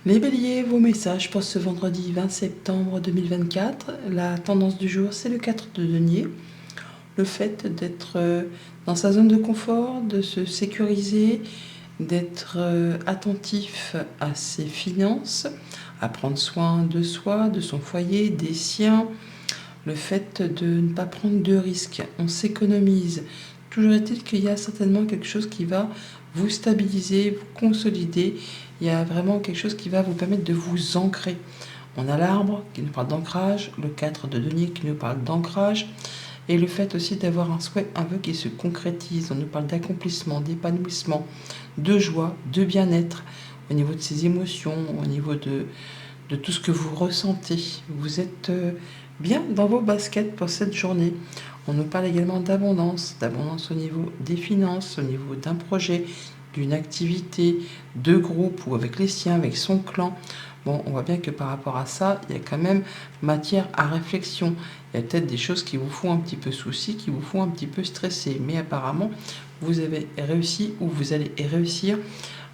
Les béliers, vos messages pour ce vendredi 20 septembre 2024. La tendance du jour, c'est le 4 de denier. Le fait d'être dans sa zone de confort, de se sécuriser, d'être attentif à ses finances, à prendre soin de soi, de son foyer, des siens. Le fait de ne pas prendre de risques, on s'économise. Toujours est-il qu'il y a certainement quelque chose qui va vous stabiliser, vous consolider. Il y a vraiment quelque chose qui va vous permettre de vous ancrer. On a l'arbre qui nous parle d'ancrage, le 4 de denier qui nous parle d'ancrage, et le fait aussi d'avoir un souhait, un vœu qui se concrétise. On nous parle d'accomplissement, d'épanouissement, de joie, de bien-être, au niveau de ses émotions, au niveau de tout ce que vous ressentez. Vous êtes bien dans vos baskets pour cette journée. On nous parle également d'abondance au niveau des finances, au niveau d'un projet, d'une activité, de groupe ou avec les siens, avec son clan. Bon, on voit bien que par rapport à ça, il y a quand même matière à réflexion. Il y a peut-être des choses qui vous font un petit peu souci, qui vous font un petit peu stresser. Mais apparemment, vous avez réussi ou vous allez réussir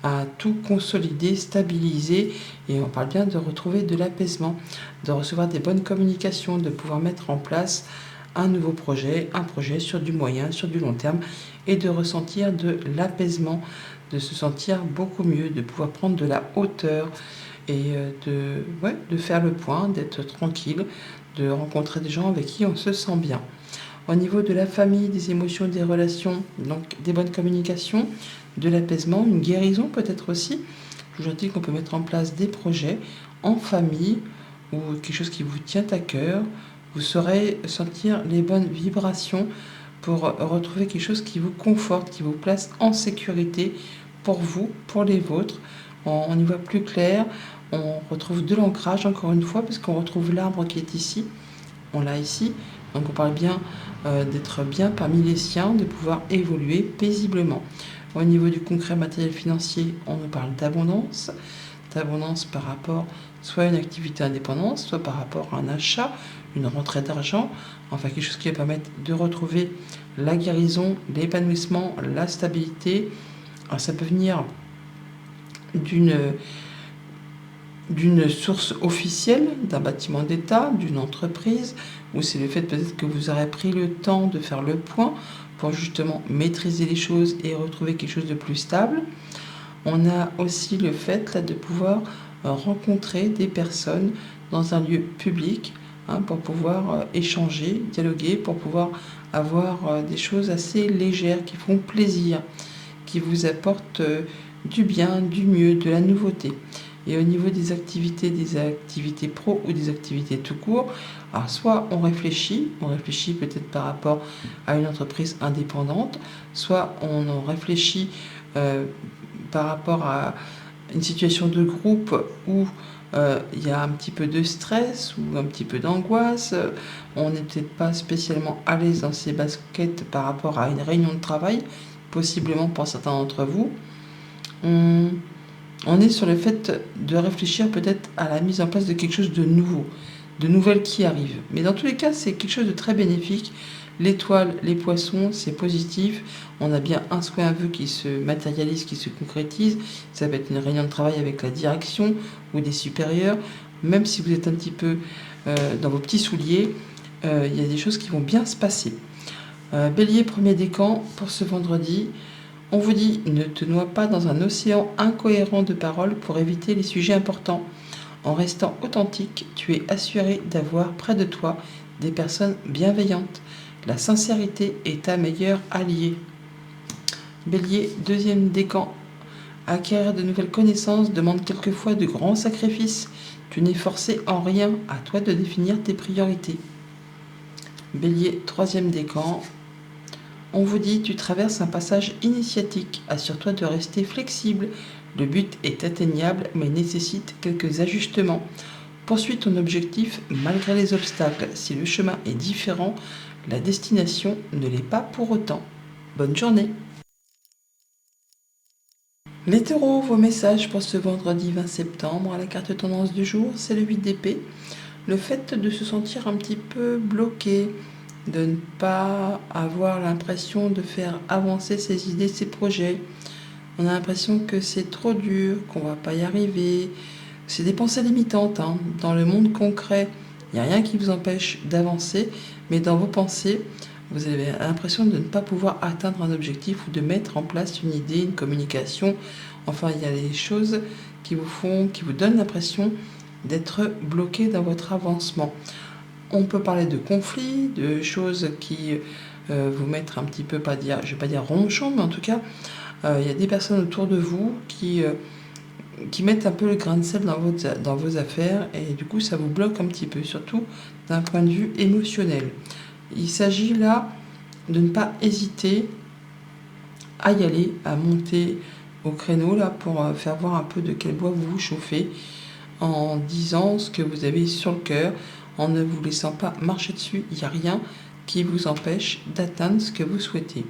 à tout consolider, stabiliser, et on parle bien de retrouver de l'apaisement, de recevoir des bonnes communications, de pouvoir mettre en place un nouveau projet, un projet sur du moyen, sur du long terme, et de ressentir de l'apaisement, de se sentir beaucoup mieux, de pouvoir prendre de la hauteur et de faire le point, d'être tranquille, de rencontrer des gens avec qui on se sent bien. Au niveau de la famille, des émotions, des relations, donc des bonnes communications, de l'apaisement, une guérison peut-être aussi. Toujours dit qu'on peut mettre en place des projets en famille ou quelque chose qui vous tient à cœur. Vous saurez sentir les bonnes vibrations pour retrouver quelque chose qui vous conforte, qui vous place en sécurité pour vous, pour les vôtres. On y voit plus clair, on retrouve de l'ancrage encore une fois, parce qu'on retrouve l'arbre qui est ici, on l'a ici. Donc on parle bien d'être bien parmi les siens, de pouvoir évoluer paisiblement. Au niveau du concret matériel financier, on nous parle d'abondance par rapport soit à une activité indépendante, soit par rapport à un achat, une rentrée d'argent, enfin quelque chose qui va permettre de retrouver la guérison, l'épanouissement, la stabilité. Alors ça peut venir d'une source officielle, d'un bâtiment d'État, d'une entreprise, ou c'est le fait peut-être que vous aurez pris le temps de faire le point pour justement maîtriser les choses et retrouver quelque chose de plus stable. On a aussi le fait là, de pouvoir rencontrer des personnes dans un lieu public, pour pouvoir échanger, dialoguer, pour pouvoir avoir des choses assez légères qui font plaisir, qui vous apportent du bien, du mieux, de la nouveauté. Et au niveau des activités pro ou des activités tout court, alors soit on réfléchit peut-être par rapport à une entreprise indépendante, soit on en réfléchit par rapport à une situation de groupe où il y a un petit peu de stress ou un petit peu d'angoisse, on n'est peut-être pas spécialement à l'aise dans ses baskets par rapport à une réunion de travail, possiblement pour certains d'entre vous. On est sur le fait de réfléchir peut-être à la mise en place de quelque chose de nouveau, de nouvelles qui arrivent. Mais dans tous les cas, c'est quelque chose de très bénéfique. L'étoile, les poissons, c'est positif. On a bien un souhait, un vœu qui se matérialise, qui se concrétise. Ça va être une réunion de travail avec la direction ou des supérieurs. Même si vous êtes un petit peu dans vos petits souliers, il y a des choses qui vont bien se passer. Bélier, premier décan pour ce vendredi. On vous dit, ne te noie pas dans un océan incohérent de paroles pour éviter les sujets importants. En restant authentique, tu es assuré d'avoir près de toi des personnes bienveillantes. La sincérité est ta meilleure alliée. Bélier, deuxième décan. Acquérir de nouvelles connaissances demande quelquefois de grands sacrifices. Tu n'es forcé en rien, à toi de définir tes priorités. Bélier, troisième décan. On vous dit, tu traverses un passage initiatique, assure-toi de rester flexible. Le but est atteignable mais nécessite quelques ajustements. Poursuis ton objectif malgré les obstacles. Si le chemin est différent, la destination ne l'est pas pour autant. Bonne journée. Les taureaux, vos messages pour ce vendredi 20 septembre. La carte tendance du jour, c'est le 8 d'épée. Le fait de se sentir un petit peu bloqué, de ne pas avoir l'impression de faire avancer ses idées, ses projets. On a l'impression que c'est trop dur, qu'on ne va pas y arriver, C'est des pensées limitantes, hein. Dans le monde concret, il n'y a rien qui vous empêche d'avancer, mais dans vos pensées, vous avez l'impression de ne pas pouvoir atteindre un objectif ou de mettre en place une idée, une communication. Enfin, il y a des choses qui vous donnent l'impression d'être bloqué dans votre avancement. On peut parler de conflits, de choses qui vous mettent un petit peu, je vais pas dire ronchon, mais en tout cas, il y a des personnes autour de vous qui mettent un peu le grain de sel dans vos affaires, et du coup ça vous bloque un petit peu, surtout d'un point de vue émotionnel. Il s'agit là de ne pas hésiter à y aller, à monter au créneau là pour faire voir un peu de quel bois vous vous chauffez, en disant ce que vous avez sur le cœur, en ne vous laissant pas marcher dessus. Il n'y a rien qui vous empêche d'atteindre ce que vous souhaitez.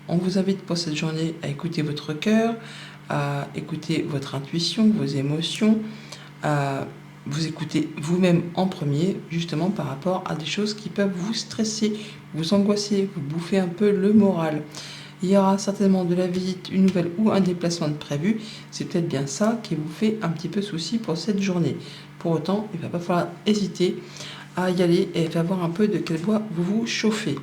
On vous invite pour cette journée à écouter votre cœur, à écouter votre intuition, vos émotions, à vous écouter vous-même en premier, justement par rapport à des choses qui peuvent vous stresser, vous angoisser, vous bouffer un peu le moral. Il y aura certainement de la visite, une nouvelle ou un déplacement de prévu. C'est peut-être bien ça qui vous fait un petit peu souci pour cette journée. Pour autant, il ne va pas falloir hésiter à y aller et à voir un peu de quel bois vous vous chauffez.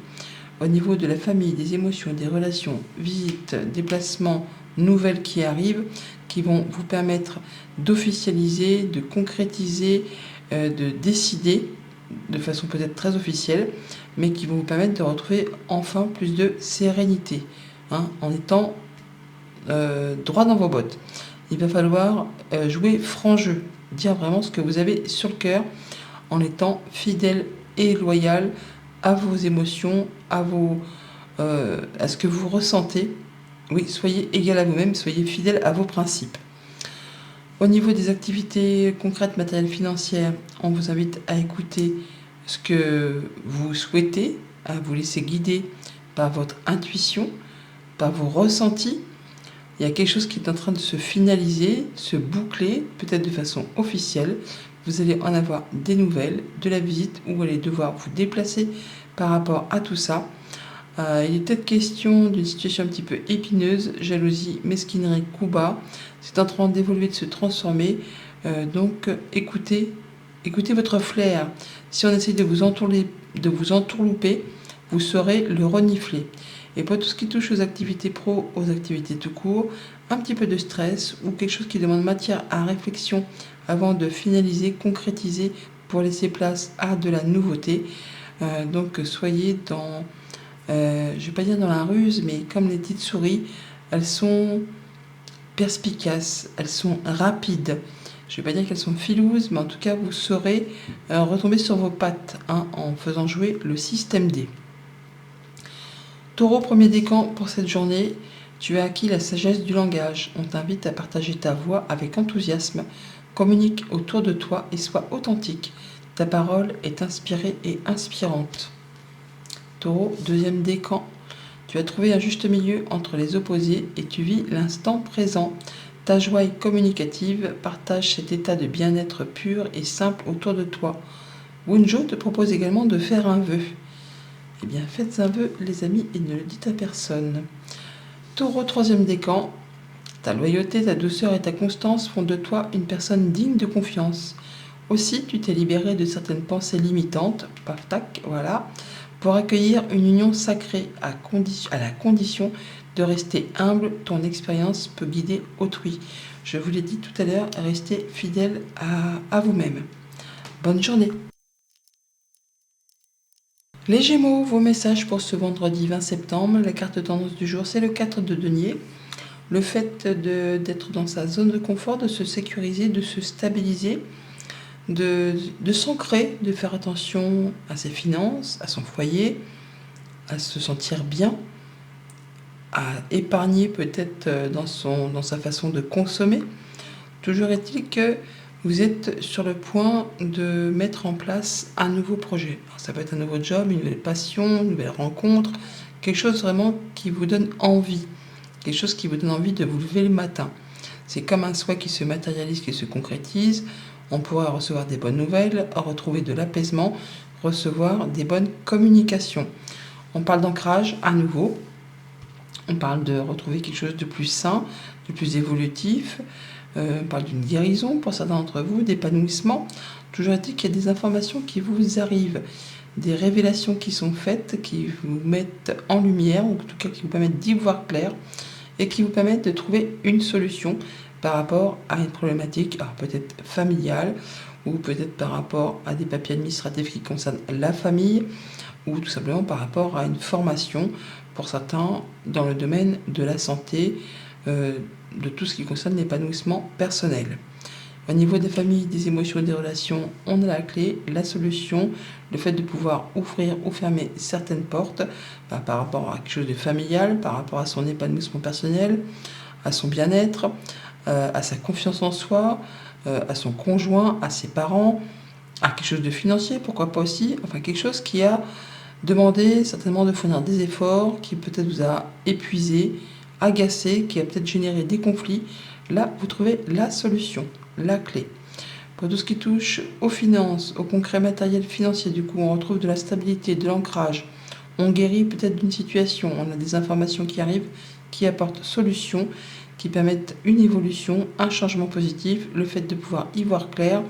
Au niveau de la famille, des émotions, des relations, visites, déplacements, nouvelles qui arrivent, qui vont vous permettre d'officialiser, de concrétiser, de décider de façon peut-être très officielle, mais qui vont vous permettre de retrouver enfin plus de sérénité, hein, en étant droit dans vos bottes. Il va falloir jouer franc jeu, dire vraiment ce que vous avez sur le cœur, en étant fidèle et loyal à vos émotions, à ce que vous ressentez. Oui, soyez égal à vous-même, soyez fidèle à vos principes. Au niveau des activités concrètes, matérielles, financières, on vous invite à écouter ce que vous souhaitez, à vous laisser guider par votre intuition, par vos ressentis. Il y a quelque chose qui est en train de se finaliser, se boucler, peut-être de façon officielle. Vous allez en avoir des nouvelles, de la visite, où vous allez devoir vous déplacer par rapport à tout ça. Il est peut-être question d'une situation un petit peu épineuse, jalousie, mesquinerie, coup bas. C'est en train d'évoluer, de se transformer. Donc écoutez votre flair. Si on essaye de vous entourlouper, vous saurez le renifler. Et pour tout ce qui touche aux activités pro, aux activités tout court, un petit peu de stress ou quelque chose qui demande matière à réflexion avant de finaliser, concrétiser pour laisser place à de la nouveauté. Donc soyez dans... je ne vais pas dire dans la ruse, mais comme les petites souris, elles sont perspicaces, elles sont rapides. Je ne vais pas dire qu'elles sont filouses, mais en tout cas, vous saurez retomber sur vos pattes, hein, en faisant jouer le système D. Taureau, premier décan pour cette journée, tu as acquis la sagesse du langage. On t'invite à partager ta voix avec enthousiasme. Communique autour de toi et sois authentique. Ta parole est inspirée et inspirante. Taureau, deuxième décan. Tu as trouvé un juste milieu entre les opposés et tu vis l'instant présent. Ta joie est communicative, partage cet état de bien-être pur et simple autour de toi. Wunjo te propose également de faire un vœu. Eh bien, faites un vœu, les amis, et ne le dites à personne. Taureau, troisième décan. Ta loyauté, ta douceur et ta constance font de toi une personne digne de confiance. Aussi, tu t'es libéré de certaines pensées limitantes, paf tac, voilà, pour accueillir une union sacrée à la condition de rester humble. Ton expérience peut guider autrui. Je vous l'ai dit tout à l'heure, restez fidèle à vous-même. Bonne journée. Les Gémeaux, vos messages pour ce vendredi 20 septembre. La carte tendance du jour, c'est le 4 de denier. Le fait d'être dans sa zone de confort, de se sécuriser, de se stabiliser, de s'ancrer, de faire attention à ses finances, à son foyer, à se sentir bien, à épargner peut-être dans sa façon de consommer. Toujours est-il que vous êtes sur le point de mettre en place un nouveau projet. Alors, ça peut être un nouveau job, une nouvelle passion, une nouvelle rencontre, quelque chose vraiment qui vous donne envie, quelque chose qui vous donne envie de vous lever le matin. C'est comme un souhait qui se matérialise, qui se concrétise. On pourra recevoir des bonnes nouvelles, retrouver de l'apaisement, recevoir des bonnes communications. On parle d'ancrage à nouveau. On parle de retrouver quelque chose de plus sain, de plus évolutif, On parle d'une guérison pour certains d'entre vous, d'épanouissement. Toujours est-il qu'il y a des informations qui vous arrivent, des révélations qui sont faites, qui vous mettent en lumière, ou en tout cas qui vous permettent d'y voir clair, et qui vous permettent de trouver une solution par rapport à une problématique, alors peut-être familiale, ou peut-être par rapport à des papiers administratifs qui concernent la famille, ou tout simplement par rapport à une formation, pour certains, dans le domaine de la santé, de tout ce qui concerne l'épanouissement personnel. Au niveau des familles, des émotions et des relations, on a la clé, la solution, le fait de pouvoir ouvrir ou fermer certaines portes par rapport à quelque chose de familial, par rapport à son épanouissement personnel, à son bien-être, à sa confiance en soi, à son conjoint, à ses parents, à quelque chose de financier, pourquoi pas aussi, enfin quelque chose qui a demandé certainement de fournir des efforts, qui peut-être vous a épuisé, agacé, qui a peut-être généré des conflits. Là, vous trouvez la solution, la clé. Pour tout ce qui touche aux finances, au concret matériel financier, du coup, on retrouve de la stabilité, de l'ancrage. On guérit peut-être d'une situation, on a des informations qui arrivent, qui apportent solution, qui permettent une évolution, un changement positif, le fait de pouvoir y voir clair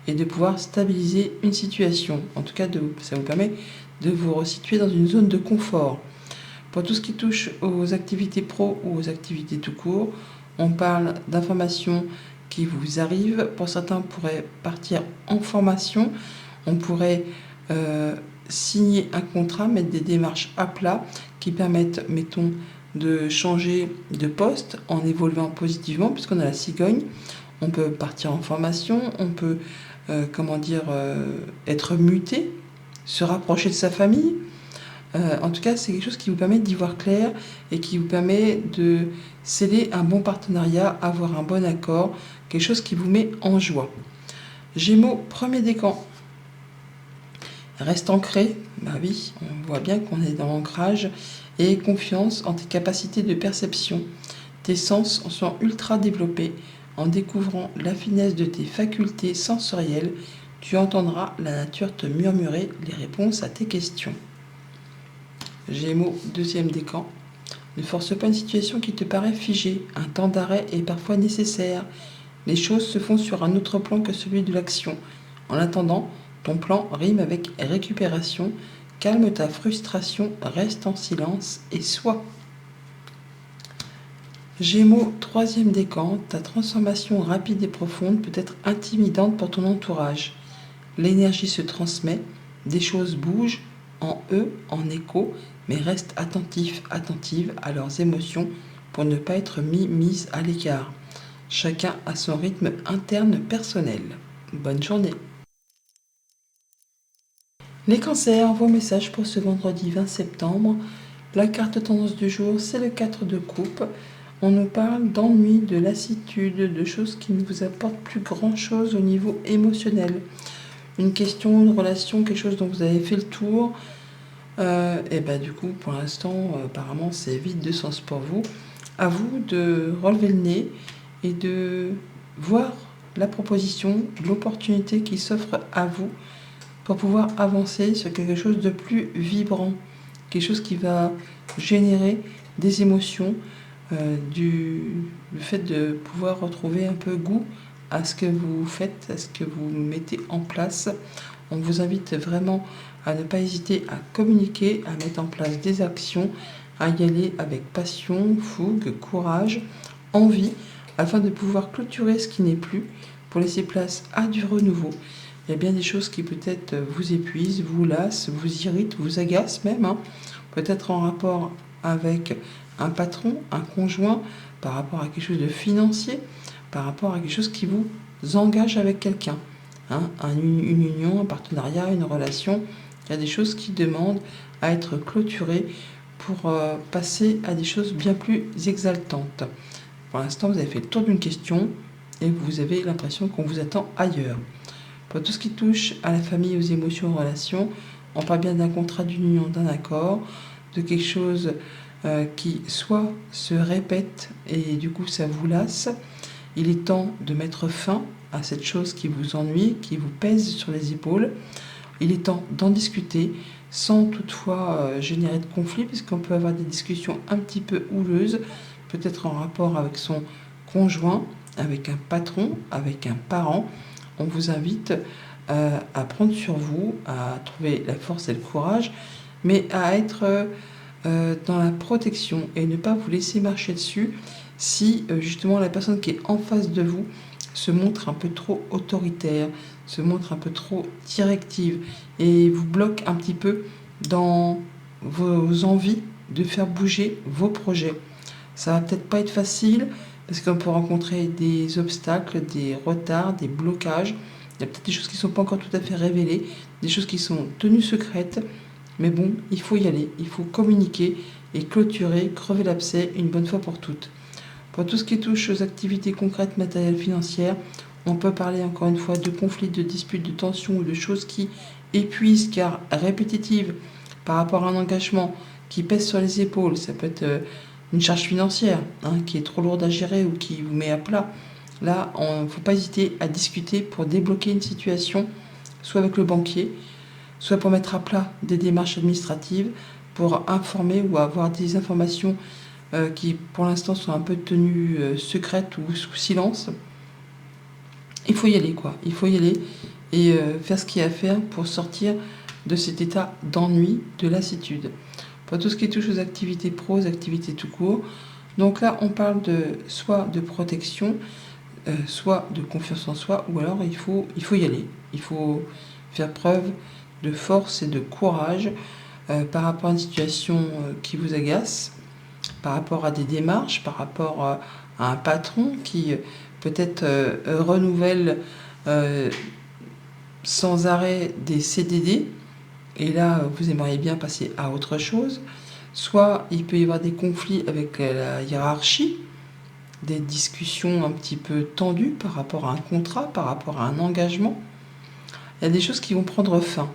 et de pouvoir stabiliser une situation. En tout cas, ça vous permet de vous resituer dans une zone de confort. Pour tout ce qui touche aux activités pro ou aux activités tout court, on parle d'informations qui vous arrivent. Pour certains, on pourrait partir en formation, on pourrait signer un contrat, mettre des démarches à plat qui permettent, mettons, de changer de poste en évoluant positivement, puisqu'on a la cigogne. On peut partir en formation, on peut être muté, se rapprocher de sa famille. En tout cas, c'est quelque chose qui vous permet d'y voir clair et qui vous permet de sceller un bon partenariat, avoir un bon accord, quelque chose qui vous met en joie. Gémeaux, premier décan. Reste ancré, bah oui, on voit bien qu'on est dans l'ancrage, et confiance en tes capacités de perception. Tes sens sont ultra développés. En découvrant la finesse de tes facultés sensorielles, tu entendras la nature te murmurer les réponses à tes questions. Gémeaux, deuxième décan. Ne force pas une situation qui te paraît figée. Un temps d'arrêt est parfois nécessaire. Les choses se font sur un autre plan que celui de l'action. En attendant, ton plan rime avec récupération. Calme ta frustration, reste en silence et sois. Gémeaux, troisième décan, ta transformation rapide et profonde peut être intimidante pour ton entourage. L'énergie se transmet, des choses bougent en eux, en écho, mais reste attentif, attentive à leurs émotions pour ne pas être mise à l'écart. Chacun a son rythme interne personnel. Bonne journée. Les cancers, vos messages pour ce vendredi 20 septembre. La carte tendance du jour, c'est le 4 de coupe. On nous parle d'ennui, de lassitude, de choses qui ne vous apportent plus grand-chose au niveau émotionnel. Une question, une relation, quelque chose dont vous avez fait le tour. Et du coup, pour l'instant, apparemment, c'est vide de sens pour vous. À vous de relever le nez et de voir la proposition, l'opportunité qui s'offre à vous pour pouvoir avancer sur quelque chose de plus vibrant, quelque chose qui va générer des émotions, le fait de pouvoir retrouver un peu goût à ce que vous faites, à ce que vous mettez en place. On vous invite vraiment à ne pas hésiter à communiquer, à mettre en place des actions, à y aller avec passion, fougue, courage, envie, afin de pouvoir clôturer ce qui n'est plus, pour laisser place à du renouveau. Il y a bien des choses qui peut-être vous épuisent, vous lassent, vous irritent, vous agacent même, peut-être en rapport avec un patron, un conjoint, par rapport à quelque chose de financier, par rapport à quelque chose qui vous engage avec quelqu'un. Une union, un partenariat, une relation. Il y a des choses qui demandent à être clôturées pour passer à des choses bien plus exaltantes. Pour l'instant, vous avez fait le tour d'une question et vous avez l'impression qu'on vous attend ailleurs. Pour tout ce qui touche à la famille, aux émotions, aux relations, on parle bien d'un contrat d'union, d'un accord, de quelque chose qui soit se répète et du coup ça vous lasse. Il est temps de mettre fin à cette chose qui vous ennuie, qui vous pèse sur les épaules. Il est temps d'en discuter sans toutefois générer de conflit, puisqu'on peut avoir des discussions un petit peu houleuses, peut-être en rapport avec son conjoint, avec un patron, avec un parent. On vous invite à prendre sur vous, à trouver la force et le courage, mais à être dans la protection et ne pas vous laisser marcher dessus si justement la personne qui est en face de vous se montre un peu trop autoritaire, se montre un peu trop directive et vous bloque un petit peu dans vos envies de faire bouger vos projets. Ça va peut-être pas être facile parce qu'on peut rencontrer des obstacles, des retards, des blocages. Il y a peut-être des choses qui ne sont pas encore tout à fait révélées, des choses qui sont tenues secrètes. Mais bon, il faut y aller, il faut communiquer et clôturer, crever l'abcès une bonne fois pour toutes. Pour tout ce qui touche aux activités concrètes, matérielles, financières, on peut parler encore une fois de conflits, de disputes, de tensions ou de choses qui épuisent car répétitives par rapport à un engagement qui pèse sur les épaules. Ça peut être une charge financière qui est trop lourde à gérer ou qui vous met à plat. Là, il ne faut pas hésiter à discuter pour débloquer une situation, soit avec le banquier, soit pour mettre à plat des démarches administratives, pour informer ou avoir des informations qui pour l'instant sont un peu tenues secrètes ou sous silence. Il faut y aller quoi, il faut y aller et faire ce qu'il y a à faire pour sortir de cet état d'ennui, de lassitude. Pour tout ce qui touche aux activités pro, aux activités tout court, donc là on parle soit de protection, soit de confiance en soi, ou alors il faut y aller, il faut faire preuve de force et de courage par rapport à une situation qui vous agace, par rapport à des démarches, par rapport à un patron qui peut-être renouvelle sans arrêt des CDD, et là vous aimeriez bien passer à autre chose. Soit il peut y avoir des conflits avec la hiérarchie, des discussions un petit peu tendues par rapport à un contrat, par rapport à un engagement. Il y a des choses qui vont prendre fin.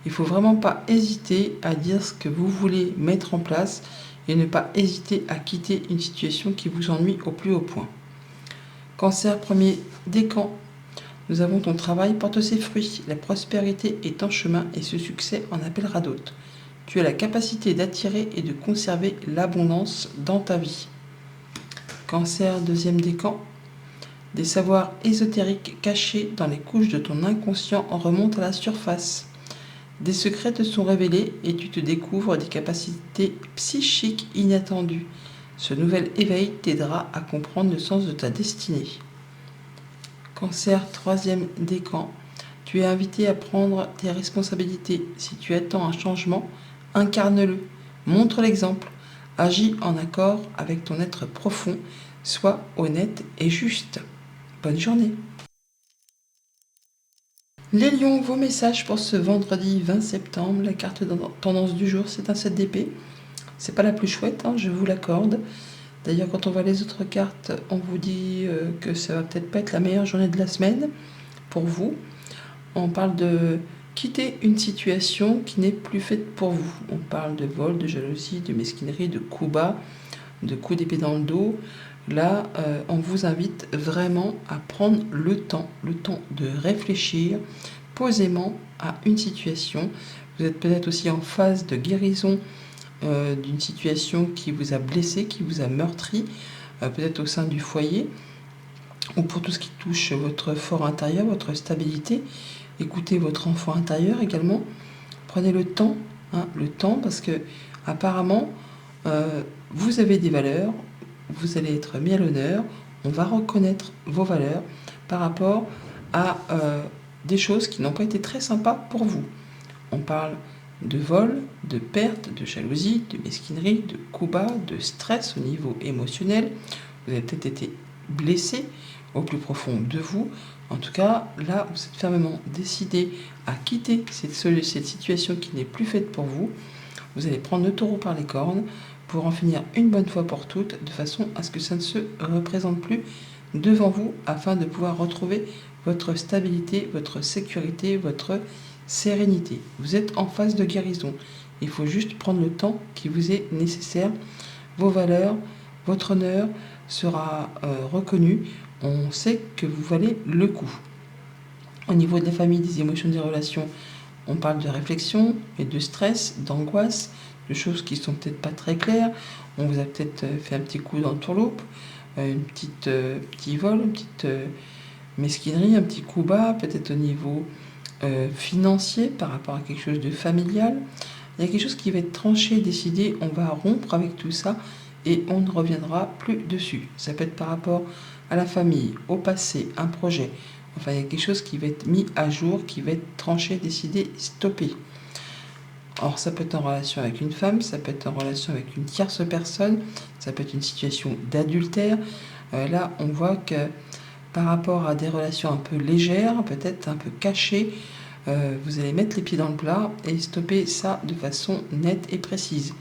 Il ne faut vraiment pas hésiter à dire ce que vous voulez mettre en place et ne pas hésiter à quitter une situation qui vous ennuie au plus haut point. Cancer, premier décan. Nous avons ton travail porte ses fruits. La prospérité est en chemin et ce succès en appellera d'autres. Tu as la capacité d'attirer et de conserver l'abondance dans ta vie. Cancer, deuxième décan. Des savoirs ésotériques cachés dans les couches de ton inconscient en remontent à la surface. Des secrets te sont révélés et tu te découvres des capacités psychiques inattendues. Ce nouvel éveil t'aidera à comprendre le sens de ta destinée. Cancer, troisième décan. Tu es invité à prendre tes responsabilités. Si tu attends un changement, incarne-le. Montre l'exemple. Agis en accord avec ton être profond. Sois honnête et juste. Bonne journée. Les lions, vos messages pour ce vendredi 20 septembre. La carte tendance du jour, c'est un 7 d'épée. C'est pas la plus chouette, je vous l'accorde. D'ailleurs, quand on voit les autres cartes, on vous dit que ça va peut-être pas être la meilleure journée de la semaine pour vous. On parle de quitter une situation qui n'est plus faite pour vous. On parle de vol, de jalousie, de mesquinerie, de coups bas, de coups d'épée dans le dos. Là, on vous invite vraiment à prendre le temps de réfléchir posément à une situation. Vous êtes peut-être aussi en phase de guérison d'une situation qui vous a blessé, qui vous a meurtri, peut-être au sein du foyer, ou pour tout ce qui touche votre fort intérieur, votre stabilité. Écoutez votre enfant intérieur également. Prenez le temps parce que apparemment, vous avez des valeurs, vous allez être mis à l'honneur, on va reconnaître vos valeurs par rapport à des choses qui n'ont pas été très sympas pour vous. On parle de vol, de perte, de jalousie, de mesquinerie, de coups bas, de stress au niveau émotionnel. Vous avez peut-être été blessé au plus profond de vous. En tout cas, là, vous êtes fermement décidé à quitter cette situation qui n'est plus faite pour vous. Vous allez prendre le taureau par les cornes pour en finir une bonne fois pour toutes, de façon à ce que ça ne se représente plus devant vous, afin de pouvoir retrouver votre stabilité, votre sécurité, votre sérénité. Vous êtes en phase de guérison. Il faut juste prendre le temps qui vous est nécessaire. Vos valeurs, votre honneur sera reconnu. On sait que vous valez le coup. Au niveau de la famille, des émotions, des relations, on parle de réflexion et de stress, d'angoisse, de choses qui sont peut-être pas très claires. On vous a peut-être fait un petit coup dans le tourloupe. petit vol, une petite mesquinerie, un petit coup bas, peut-être au niveau financier par rapport à quelque chose de familial. Il y a quelque chose qui va être tranché, décidé, on va rompre avec tout ça et on ne reviendra plus dessus. Ça peut être par rapport à la famille, au passé, un projet. Enfin, il y a quelque chose qui va être mis à jour, qui va être tranché, décidé, stoppé. Or, ça peut être en relation avec une femme, ça peut être en relation avec une tierce personne, ça peut être une situation d'adultère. Là, on voit que par rapport à des relations un peu légères, peut-être un peu cachées, vous allez mettre les pieds dans le plat et stopper ça de façon nette et précise.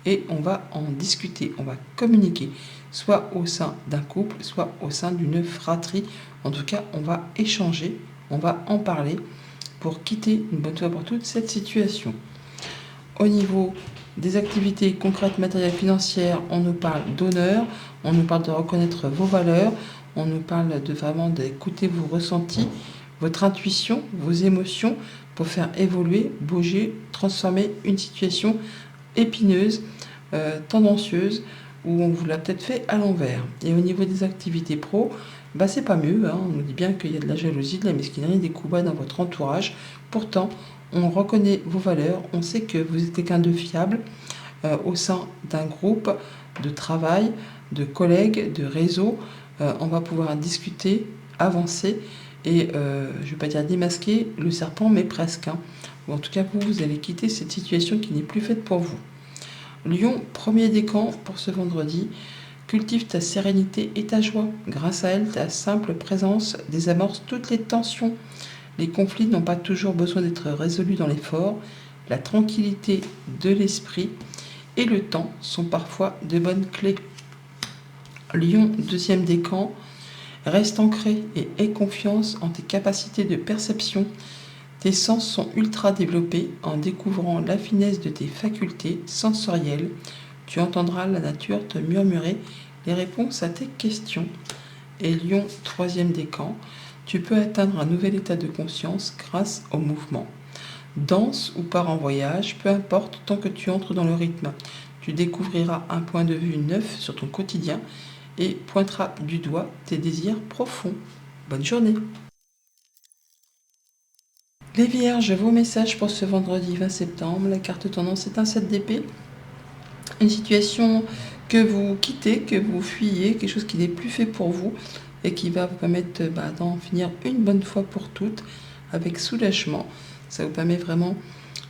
Et on va en discuter, on va communiquer, soit au sein d'un couple, soit au sein d'une fratrie. En tout cas, on va échanger, on va en parler pour quitter une bonne fois pour toutes cette situation. Au niveau des activités concrètes, matérielles, financières, on nous parle d'honneur, on nous parle de reconnaître vos valeurs, on nous parle de vraiment d'écouter vos ressentis, votre intuition, vos émotions pour faire évoluer, bouger, transformer une situation épineuse, tendancieuse, où on vous l'a peut-être fait à l'envers. Et au niveau des activités pro, c'est pas mieux, hein. On nous dit bien qu'il y a de la jalousie, de la mesquinerie, des coups bas dans votre entourage. Pourtant, on reconnaît vos valeurs, on sait que vous êtes quelqu'un de fiable au sein d'un groupe de travail, de collègues, de réseau. On va pouvoir discuter, avancer et, je ne vais pas dire démasquer le serpent, mais presque. Hein. Ou en tout cas, vous allez quitter cette situation qui n'est plus faite pour vous. Lion, premier décan pour ce vendredi. Cultive ta sérénité et ta joie. Grâce à elle, ta simple présence désamorce toutes les tensions. Les conflits n'ont pas toujours besoin d'être résolus dans l'effort. La tranquillité de l'esprit et le temps sont parfois de bonnes clés. Lion, deuxième décan. Reste ancré et aie confiance en tes capacités de perception. Tes sens sont ultra développés. En découvrant la finesse de tes facultés sensorielles, tu entendras la nature te murmurer les réponses à tes questions. Et Lion, troisième décan, tu peux atteindre un nouvel état de conscience grâce au mouvement. Danse ou pars en voyage, peu importe tant que tu entres dans le rythme. Tu découvriras un point de vue neuf sur ton quotidien et pointeras du doigt tes désirs profonds. Bonne journée! Les Vierges, vos messages pour ce vendredi 20 septembre. La carte tendance est un 7 d'épée. Une situation que vous quittez, que vous fuyez, quelque chose qui n'est plus fait pour vous et qui va vous permettre d'en finir une bonne fois pour toutes avec soulagement. Ça vous permet vraiment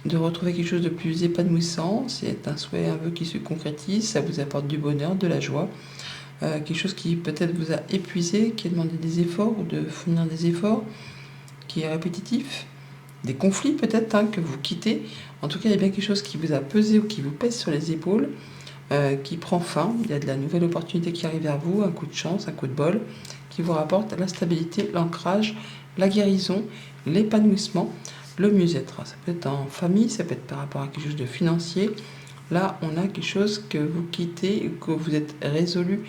de retrouver quelque chose de plus épanouissant. C'est un souhait, un vœu qui se concrétise. Ça vous apporte du bonheur, de la joie. Quelque chose qui peut-être vous a épuisé, qui a demandé des efforts ou de fournir des efforts, qui est répétitif. Des conflits peut-être que vous quittez. En tout cas, il y a bien quelque chose qui vous a pesé ou qui vous pèse sur les épaules, qui prend fin. Il y a de la nouvelle opportunité qui arrive vers vous, un coup de chance, un coup de bol, qui vous rapporte la stabilité, l'ancrage, la guérison, l'épanouissement, le mieux-être. Ça peut être en famille, ça peut être par rapport à quelque chose de financier. Là, on a quelque chose que vous quittez, que vous êtes résolu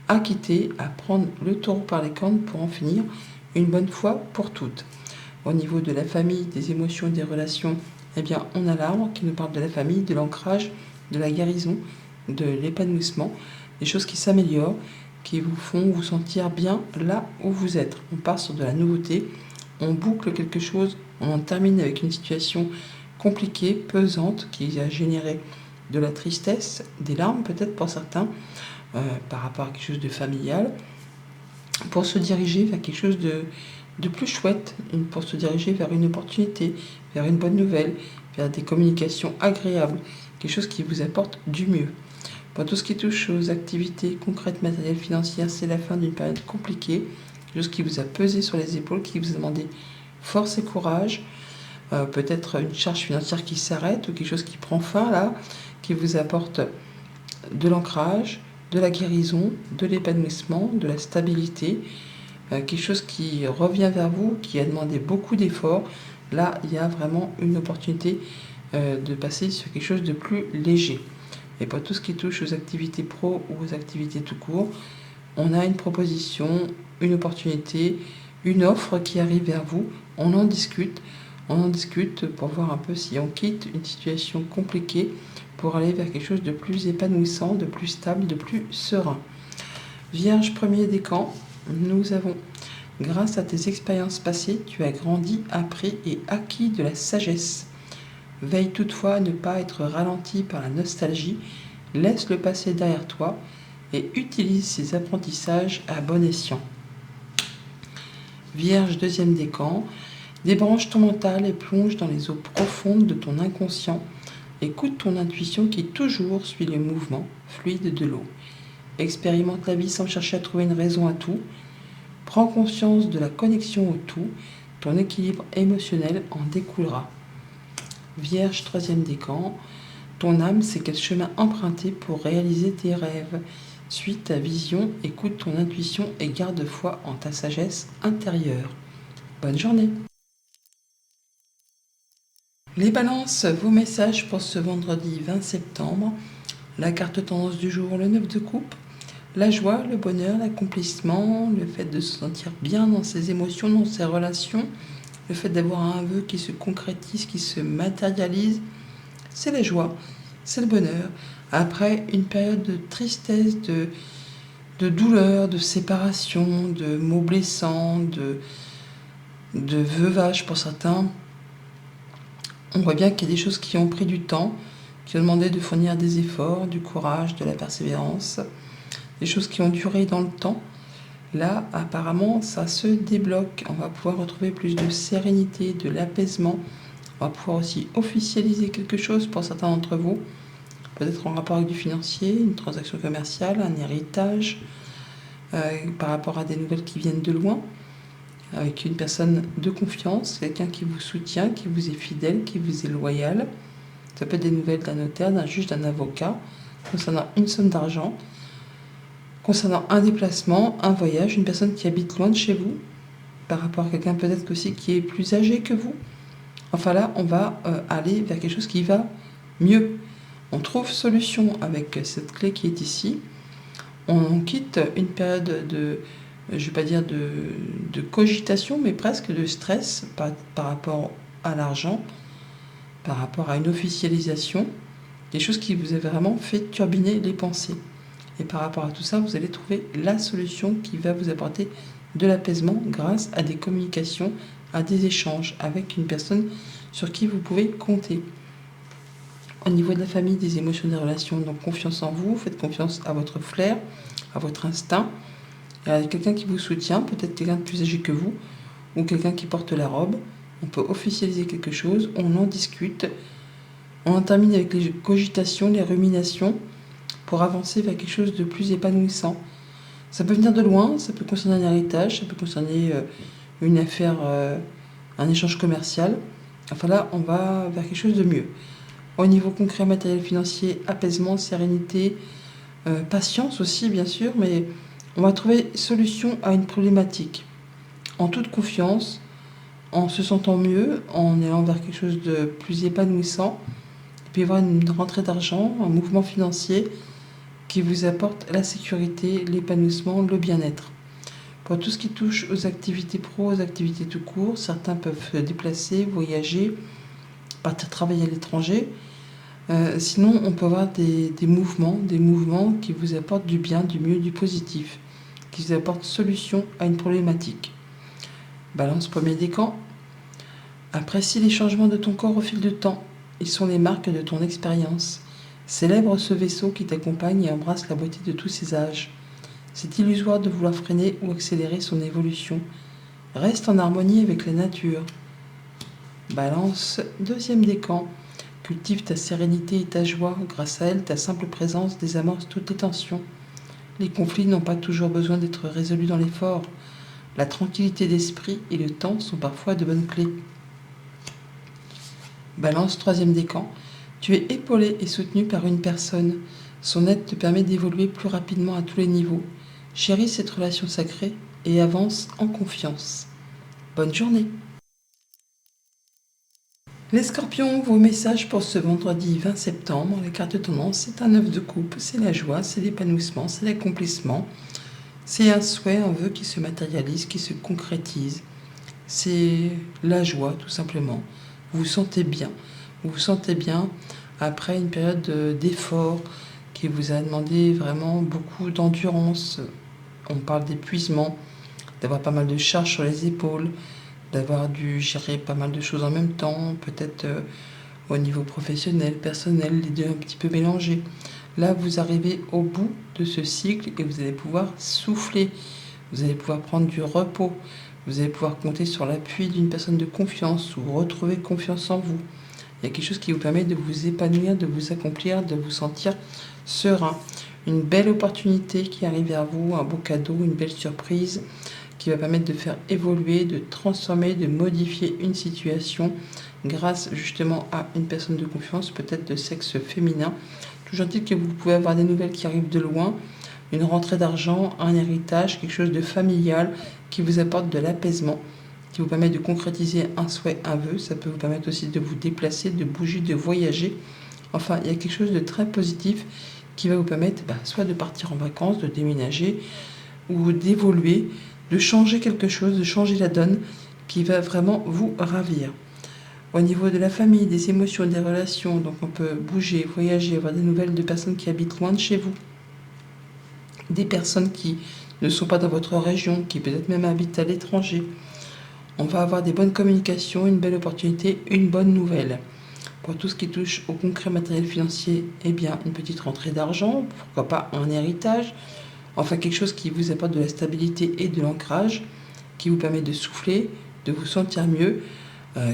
à quitter, à prendre le taureau par les cornes pour en finir une bonne fois pour toutes. Au niveau de la famille, des émotions et des relations, eh bien, on a l'arbre qui nous parle de la famille, de l'ancrage, de la guérison, de l'épanouissement, des choses qui s'améliorent, qui vous font vous sentir bien là où vous êtes. On part sur de la nouveauté, on boucle quelque chose, on en termine avec une situation compliquée, pesante, qui a généré de la tristesse, des larmes peut-être pour certains, par rapport à quelque chose de familial, pour se diriger vers quelque chose de plus chouette, pour se diriger vers une opportunité, vers une bonne nouvelle, vers des communications agréables, quelque chose qui vous apporte du mieux. Pour tout ce qui touche aux activités concrètes, matérielles, financières, c'est la fin d'une période compliquée, quelque chose qui vous a pesé sur les épaules, qui vous a demandé force et courage, peut-être une charge financière qui s'arrête ou quelque chose qui prend fin là, qui vous apporte de l'ancrage, de la guérison, de l'épanouissement, de la stabilité, quelque chose qui revient vers vous, qui a demandé beaucoup d'efforts. Là, il y a vraiment une opportunité de passer sur quelque chose de plus léger. Et pour tout ce qui touche aux activités pro ou aux activités tout court, on a une proposition, une opportunité, une offre qui arrive vers vous. On en discute pour voir un peu si on quitte une situation compliquée pour aller vers quelque chose de plus épanouissant, de plus stable, de plus serein. Vierge, premier décan, nous avons, grâce à tes expériences passées, tu as grandi, appris et acquis de la sagesse. Veille toutefois à ne pas être ralenti par la nostalgie, laisse le passé derrière toi et utilise ces apprentissages à bon escient. Vierge, deuxième décan, débranche ton mental et plonge dans les eaux profondes de ton inconscient. Écoute ton intuition qui toujours suit le mouvement fluide de l'eau. Expérimente la vie sans chercher à trouver une raison à tout. Prends conscience de la connexion au tout. Ton équilibre émotionnel en découlera. Vierge, troisième décan, ton âme sait quel chemin emprunter pour réaliser tes rêves. Suis ta vision, écoute ton intuition et garde foi en ta sagesse intérieure. Bonne journée. Les balances, vos messages pour ce vendredi 20 septembre. La carte tendance du jour, le 9 de coupe. La joie, le bonheur, l'accomplissement, le fait de se sentir bien dans ses émotions, dans ses relations, le fait d'avoir un vœu qui se concrétise, qui se matérialise, c'est la joie, c'est le bonheur. Après une période de tristesse, de douleur, de séparation, de mots blessants, de veuvage pour certains, on voit bien qu'il y a des choses qui ont pris du temps, qui ont demandé de fournir des efforts, du courage, de la persévérance, des choses qui ont duré dans le temps. Là, apparemment, ça se débloque. On va pouvoir retrouver plus de sérénité, de l'apaisement. On va pouvoir aussi officialiser quelque chose pour certains d'entre vous. Peut-être en rapport avec du financier, une transaction commerciale, un héritage, par rapport à des nouvelles qui viennent de loin, avec une personne de confiance, quelqu'un qui vous soutient, qui vous est fidèle, qui vous est loyal. Ça peut être des nouvelles d'un notaire, d'un juge, d'un avocat, concernant une somme d'argent, concernant un déplacement, un voyage, une personne qui habite loin de chez vous, par rapport à quelqu'un peut-être aussi qui est plus âgé que vous. Enfin là, on va aller vers quelque chose qui va mieux. On trouve solution avec cette clé qui est ici. On quitte une période de, je ne vais pas dire de cogitation, mais presque de stress par rapport à l'argent, par rapport à une officialisation, des choses qui vous avaient vraiment fait turbiner les pensées. Et par rapport à tout ça, vous allez trouver la solution qui va vous apporter de l'apaisement grâce à des communications, à des échanges avec une personne sur qui vous pouvez compter. Au niveau de la famille, des émotions, des relations, donc confiance en vous, faites confiance à votre flair, à votre instinct. Il y a quelqu'un qui vous soutient, peut-être quelqu'un de plus âgé que vous, ou quelqu'un qui porte la robe. On peut officialiser quelque chose, on en discute, on en termine avec les cogitations, les ruminations, pour avancer vers quelque chose de plus épanouissant. Ça peut venir de loin, ça peut concerner un héritage, ça peut concerner une affaire, un échange commercial. Enfin là, on va vers quelque chose de mieux. Au niveau concret, matériel, financier, apaisement, sérénité, patience aussi bien sûr, mais on va trouver solution à une problématique. En toute confiance, en se sentant mieux, en allant vers quelque chose de plus épanouissant, et puis avoir une rentrée d'argent, un mouvement financier qui vous apporte la sécurité, l'épanouissement, le bien-être. Pour tout ce qui touche aux activités pro, aux activités tout court, certains peuvent se déplacer, voyager, partir travailler à l'étranger. Sinon, on peut avoir des mouvements qui vous apportent du bien, du mieux, du positif, qui vous apportent solution à une problématique. Balance, premier décan. Apprécie les changements de ton corps au fil du temps. Ils sont les marques de ton expérience. Célèbre ce vaisseau qui t'accompagne et embrasse la beauté de tous ses âges. C'est illusoire de vouloir freiner ou accélérer son évolution. Reste en harmonie avec la nature. Balance, deuxième décan. Cultive ta sérénité et ta joie. Grâce à elle, ta simple présence désamorce toutes les tensions. Les conflits n'ont pas toujours besoin d'être résolus dans l'effort. La tranquillité d'esprit et le temps sont parfois de bonnes clés. Balance, troisième décan. Tu es épaulé et soutenu par une personne. Son aide te permet d'évoluer plus rapidement à tous les niveaux. Chéris cette relation sacrée et avance en confiance. Bonne journée. Les scorpions, vos messages pour ce vendredi 20 septembre. La carte tendance, c'est un 9 de coupe, c'est la joie, c'est l'épanouissement, c'est l'accomplissement. C'est un souhait, un vœu qui se matérialise, qui se concrétise. C'est la joie, tout simplement. Vous vous sentez bien. Vous vous sentez bien après une période d'effort qui vous a demandé vraiment beaucoup d'endurance, on parle d'épuisement, d'avoir pas mal de charges sur les épaules, d'avoir dû gérer pas mal de choses en même temps, peut-être au niveau professionnel, personnel, les deux un petit peu mélangés. Là, vous arrivez au bout de ce cycle et vous allez pouvoir souffler, vous allez pouvoir prendre du repos, vous allez pouvoir compter sur l'appui d'une personne de confiance ou retrouver confiance en vous. Il y a quelque chose qui vous permet de vous épanouir, de vous accomplir, de vous sentir serein. Une belle opportunité qui arrive vers vous, un beau cadeau, une belle surprise qui va permettre de faire évoluer, de transformer, de modifier une situation grâce justement à une personne de confiance, peut-être de sexe féminin. Toujours dit que vous pouvez avoir des nouvelles qui arrivent de loin, une rentrée d'argent, un héritage, quelque chose de familial qui vous apporte de l'apaisement, qui vous permet de concrétiser un souhait, un vœu. Ça peut vous permettre aussi de vous déplacer, de bouger, de voyager. Enfin, il y a quelque chose de très positif qui va vous permettre soit de partir en vacances, de déménager ou d'évoluer, de changer quelque chose, de changer la donne qui va vraiment vous ravir. Au niveau de la famille, des émotions, des relations, donc on peut bouger, voyager, avoir des nouvelles de personnes qui habitent loin de chez vous, des personnes qui ne sont pas dans votre région, qui peut-être même habitent à l'étranger. On va avoir des bonnes communications, une belle opportunité, une bonne nouvelle. Pour tout ce qui touche au concret matériel financier, eh bien, une petite rentrée d'argent, pourquoi pas un héritage, enfin quelque chose qui vous apporte de la stabilité et de l'ancrage, qui vous permet de souffler, de vous sentir mieux,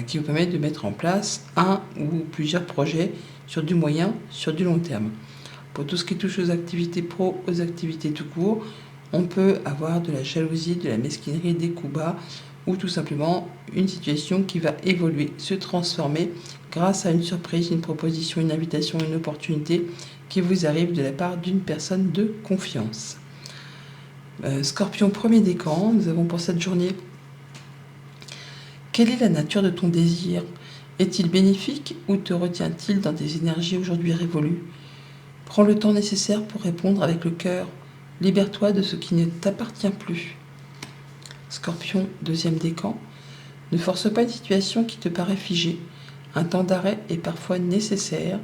qui vous permet de mettre en place un ou plusieurs projets sur du moyen, sur du long terme. Pour tout ce qui touche aux activités pro, aux activités tout court, on peut avoir de la jalousie, de la mesquinerie, des coups bas, ou tout simplement une situation qui va évoluer, se transformer grâce à une surprise, une proposition, une invitation, une opportunité qui vous arrive de la part d'une personne de confiance. Scorpion, premier décan, nous avons pour cette journée: quelle est la nature de ton désir? Est-il bénéfique ou te retient-il dans des énergies aujourd'hui révolues? Prends le temps nécessaire pour répondre avec le cœur. Libère-toi de ce qui ne t'appartient plus. Scorpion, deuxième décan, ne force pas une situation qui te paraît figée. Un temps d'arrêt est parfois nécessaire.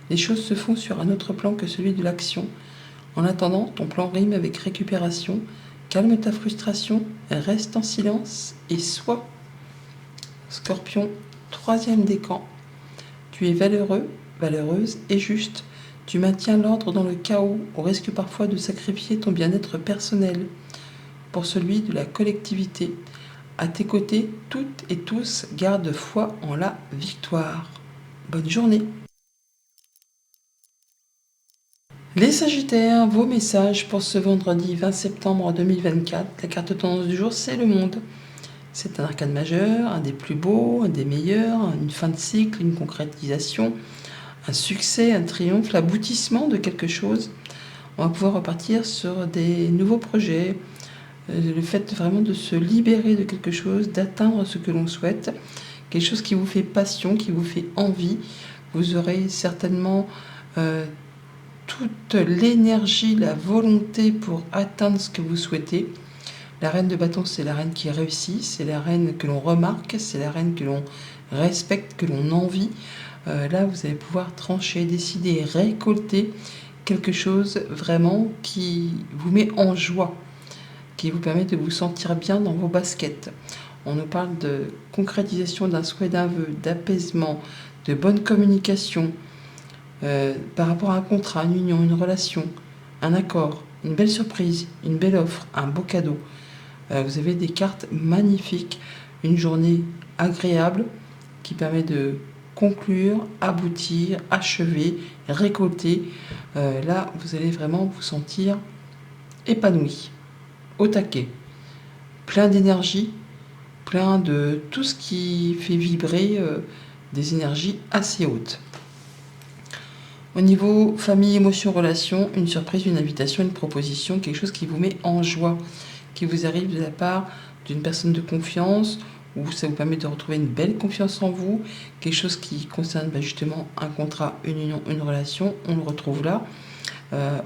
Les choses se font sur un autre plan que celui de l'action. En attendant, ton plan rime avec récupération. Calme ta frustration, reste en silence et sois. Scorpion, troisième décan, tu es valeureux, valeureuse et juste. Tu maintiens l'ordre dans le chaos, au risque parfois de sacrifier ton bien-être personnel pour celui de la collectivité. À tes côtés, toutes et tous gardent foi en la victoire. Bonne journée. Les Sagittaires, vos messages pour ce vendredi 20 septembre 2024. La carte tendance du jour, c'est le monde. C'est un arcane majeur, un des plus beaux, un des meilleurs, une fin de cycle, une concrétisation, un succès, un triomphe, l'aboutissement de quelque chose. On va pouvoir repartir sur des nouveaux projets, le fait vraiment de se libérer de quelque chose, d'atteindre ce que l'on souhaite, quelque chose qui vous fait passion, qui vous fait envie. Vous aurez certainement toute l'énergie, la volonté pour atteindre ce que vous souhaitez. La reine de bâton, c'est la reine qui réussit, c'est la reine que l'on remarque, c'est la reine que l'on respecte, que l'on envie. Là, vous allez pouvoir trancher, décider, récolter quelque chose vraiment qui vous met en joie, qui vous permet de vous sentir bien dans vos baskets. On nous parle de concrétisation d'un souhait, d'un vœu, d'apaisement, de bonne communication par rapport à un contrat, une union, une relation, un accord, une belle surprise, une belle offre, un beau cadeau. Vous avez des cartes magnifiques, une journée agréable qui permet de conclure, aboutir, achever, récolter. Là, vous allez vraiment vous sentir épanoui, au taquet, plein d'énergie, plein de tout ce qui fait vibrer des énergies assez hautes. Au niveau famille, émotion, relation, une surprise, une invitation, une proposition, quelque chose qui vous met en joie, qui vous arrive de la part d'une personne de confiance, où ça vous permet de retrouver une belle confiance en vous, quelque chose qui concerne justement un contrat, une union, une relation, on le retrouve là.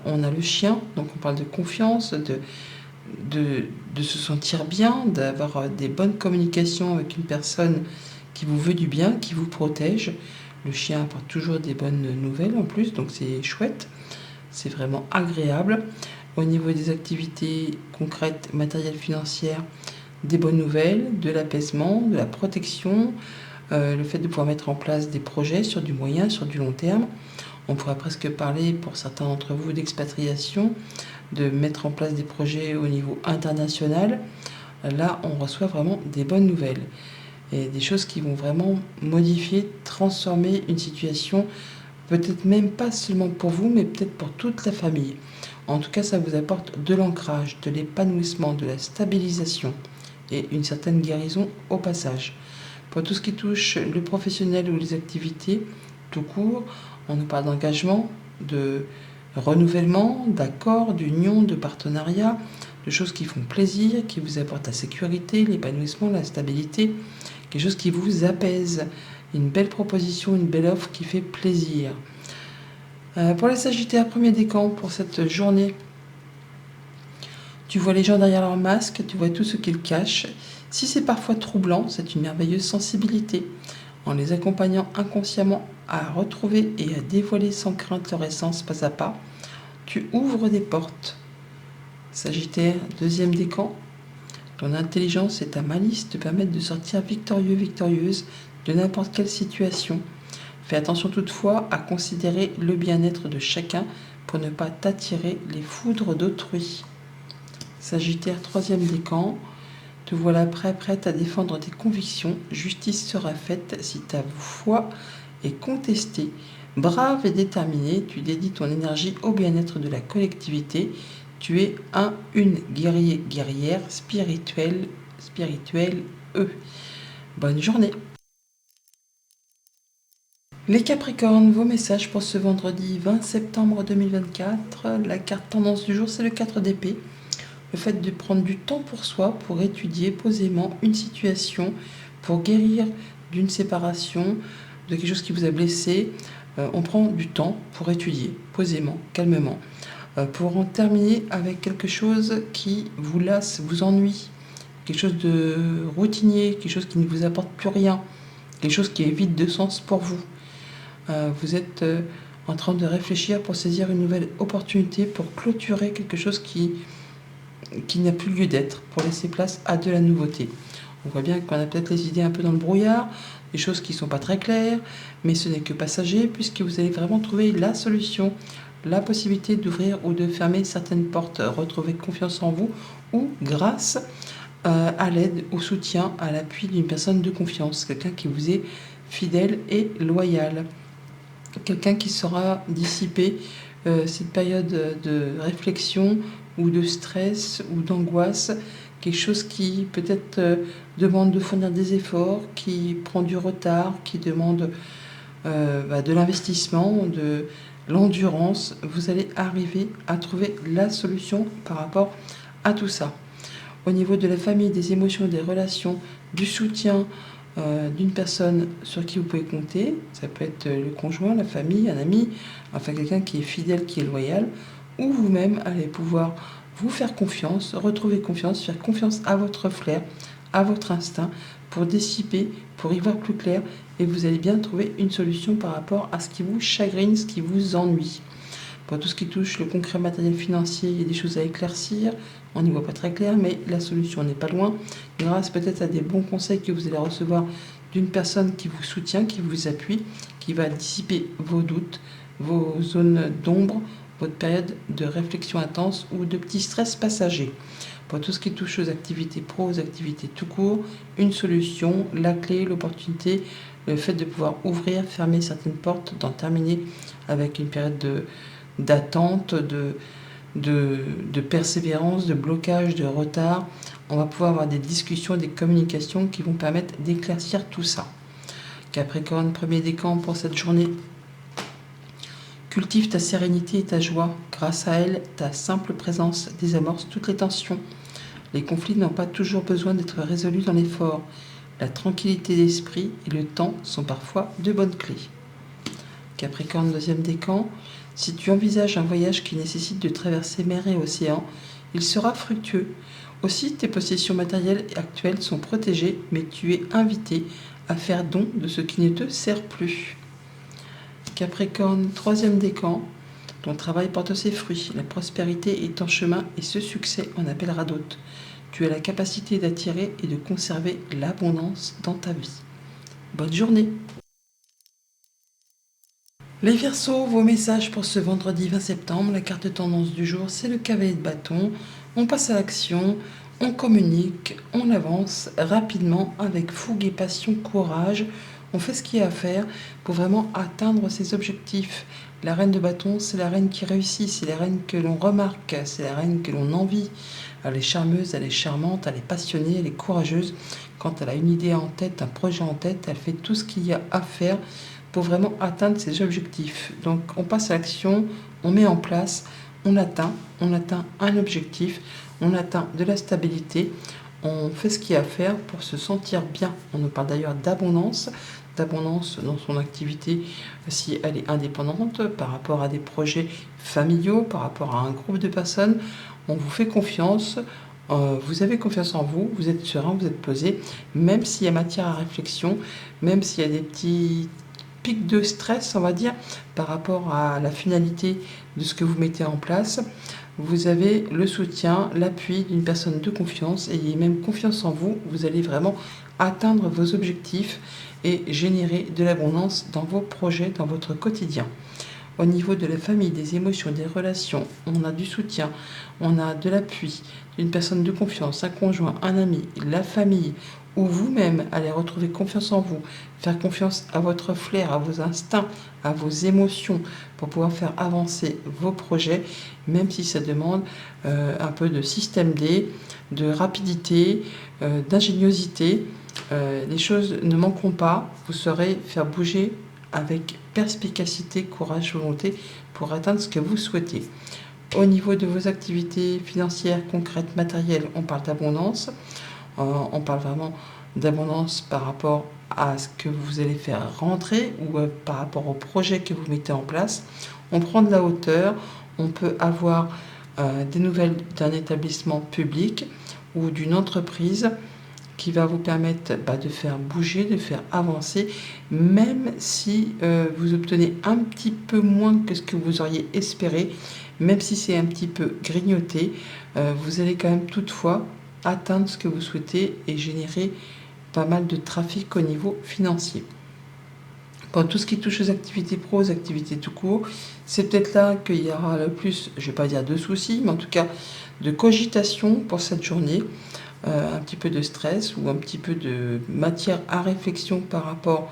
On a le chien, donc on parle de confiance, de se sentir bien, d'avoir des bonnes communications avec une personne qui vous veut du bien, qui vous protège. Le chien apporte toujours des bonnes nouvelles en plus, donc c'est chouette, c'est vraiment agréable. Au niveau des activités concrètes, matérielles, financières, des bonnes nouvelles, de l'apaisement, de la protection, le fait de pouvoir mettre en place des projets sur du moyen, sur du long terme. On pourrait presque parler, pour certains d'entre vous, d'expatriation, de mettre en place des projets au niveau international. Là, on reçoit vraiment des bonnes nouvelles et des choses qui vont vraiment modifier, transformer une situation, peut-être même pas seulement pour vous, mais peut-être pour toute la famille. En tout cas, ça vous apporte de l'ancrage, de l'épanouissement, de la stabilisation et une certaine guérison au passage. Pour tout ce qui touche le professionnel ou les activités, tout court, on nous parle d'engagement, de renouvellement, d'accord, d'union, de partenariat, de choses qui font plaisir, qui vous apportent la sécurité, l'épanouissement, la stabilité, quelque chose qui vous apaise, une belle proposition, une belle offre qui fait plaisir. Pour les Sagittaires, premier décan pour cette journée, tu vois les gens derrière leur masque, tu vois tout ce qu'ils cachent. Si c'est parfois troublant, c'est une merveilleuse sensibilité. En les accompagnant inconsciemment à retrouver et à dévoiler sans crainte leur essence pas à pas, tu ouvres des portes. Sagittaire, deuxième décan, ton intelligence et ta malice te permettent de sortir victorieux, victorieuse de n'importe quelle situation. Fais attention toutefois à considérer le bien-être de chacun pour ne pas t'attirer les foudres d'autrui. Sagittaire, troisième décan, te voilà prête à défendre tes convictions. Justice sera faite si ta foi est contestée. Brave et déterminé, tu dédies ton énergie au bien-être de la collectivité. Tu es une guerrière spirituelle, Bonne journée. Les Capricornes, vos messages pour ce vendredi 20 septembre 2024. La carte tendance du jour, c'est le 4 d'épée. Le fait de prendre du temps pour soi, pour étudier posément une situation, pour guérir d'une séparation, de quelque chose qui vous a blessé. On prend du temps pour étudier posément, calmement, pour en terminer avec quelque chose qui vous lasse, vous ennuie, quelque chose de routinier, quelque chose qui ne vous apporte plus rien, quelque chose qui est vide de sens pour vous. Vous êtes en train de réfléchir pour saisir une nouvelle opportunité, pour clôturer quelque chose qui n'a plus lieu d'être, pour laisser place à de la nouveauté. On voit bien qu'on a peut-être les idées un peu dans le brouillard, des choses qui ne sont pas très claires, mais ce n'est que passager, puisque vous allez vraiment trouver la solution, la possibilité d'ouvrir ou de fermer certaines portes, retrouver confiance en vous, ou grâce à l'aide, au soutien, à l'appui d'une personne de confiance, quelqu'un qui vous est fidèle et loyal. Quelqu'un qui saura dissiper cette période de réflexion ou de stress ou d'angoisse, quelque chose qui peut-être demande de fournir des efforts, qui prend du retard, qui demande de l'investissement, de l'endurance. Vous allez arriver à trouver la solution par rapport à tout ça. Au niveau de la famille, des émotions, des relations, du soutien, d'une personne sur qui vous pouvez compter, ça peut être le conjoint, la famille, un ami, enfin quelqu'un qui est fidèle, qui est loyal, ou vous-même allez pouvoir vous faire confiance, retrouver confiance, faire confiance à votre flair, à votre instinct, pour dissiper, pour y voir plus clair, et vous allez bien trouver une solution par rapport à ce qui vous chagrine, ce qui vous ennuie. Pour tout ce qui touche le concret matériel financier, il y a des choses à éclaircir. On n'y voit pas très clair, mais la solution n'est pas loin. Grâce peut-être à des bons conseils que vous allez recevoir d'une personne qui vous soutient, qui vous appuie, qui va dissiper vos doutes, vos zones d'ombre, votre période de réflexion intense ou de petits stress passagers. Pour tout ce qui touche aux activités pro, aux activités tout court, une solution, la clé, l'opportunité, le fait de pouvoir ouvrir, fermer certaines portes, d'en terminer avec une période d'attente, de persévérance, de blocage, de retard. On va pouvoir avoir des discussions, des communications qui vont permettre d'éclaircir tout ça. Capricorne, premier décan pour cette journée. Cultive ta sérénité et ta joie. Grâce à elle, ta simple présence désamorce toutes les tensions. Les conflits n'ont pas toujours besoin d'être résolus dans l'effort. La tranquillité d'esprit et le temps sont parfois de bonnes clés. Capricorne, deuxième décan. Si tu envisages un voyage qui nécessite de traverser mer et océan, il sera fructueux. Aussi, tes possessions matérielles actuelles sont protégées, mais tu es invité à faire don de ce qui ne te sert plus. Capricorne, troisième décan. Ton travail porte ses fruits, la prospérité est en chemin et ce succès en appellera d'autres. Tu as la capacité d'attirer et de conserver l'abondance dans ta vie. Bonne journée! Les Verseaux, vos messages pour ce vendredi 20 septembre, la carte tendance du jour, c'est le cavalier de bâton. On passe à l'action, on communique, on avance rapidement avec fougue et passion, courage. On fait ce qu'il y a à faire pour vraiment atteindre ses objectifs. La reine de bâton, c'est la reine qui réussit, c'est la reine que l'on remarque, c'est la reine que l'on envie. Elle est charmeuse, elle est charmante, elle est passionnée, elle est courageuse. Quand elle a une idée en tête, un projet en tête, elle fait tout ce qu'il y a à faire pour vraiment atteindre ses objectifs. Donc on passe à l'action, on met en place, on atteint un objectif, on atteint de la stabilité, on fait ce qu'il y a à faire pour se sentir bien. On nous parle d'ailleurs d'abondance dans son activité si elle est indépendante, par rapport à des projets familiaux, par rapport à un groupe de personnes. On vous fait confiance, vous avez confiance en vous, vous êtes serein, vous êtes posé, même s'il y a matière à réflexion, même s'il y a des petits pic de stress, on va dire, par rapport à la finalité de ce que vous mettez en place. Vous avez le soutien, l'appui d'une personne de confiance, ayez même confiance en vous, vous allez vraiment atteindre vos objectifs et générer de l'abondance dans vos projets, dans votre quotidien. Au niveau de la famille, des émotions, des relations, on a du soutien, on a de l'appui d'une personne de confiance, un conjoint, un ami, la famille, ou vous-même allez retrouver confiance en vous, faire confiance à votre flair, à vos instincts, à vos émotions pour pouvoir faire avancer vos projets, même si ça demande un peu de système D, de rapidité, d'ingéniosité. Les choses ne manqueront pas, vous saurez faire bouger avec perspicacité, courage, volonté pour atteindre ce que vous souhaitez. Au niveau de vos activités financières, concrètes, matérielles, on parle d'abondance. On parle vraiment d'abondance par rapport à ce que vous allez faire rentrer ou par rapport au projet que vous mettez en place. On prend de la hauteur, on peut avoir des nouvelles d'un établissement public ou d'une entreprise qui va vous permettre de faire bouger, de faire avancer, même si vous obtenez un petit peu moins que ce que vous auriez espéré, même si c'est un petit peu grignoté, vous allez quand même toutefois atteindre ce que vous souhaitez et générer pas mal de trafic au niveau financier. Pour tout ce qui touche aux activités pro, aux activités tout court, c'est peut-être là qu'il y aura le plus, je ne vais pas dire de soucis, mais en tout cas de cogitation pour cette journée. Un petit peu de stress ou un petit peu de matière à réflexion par rapport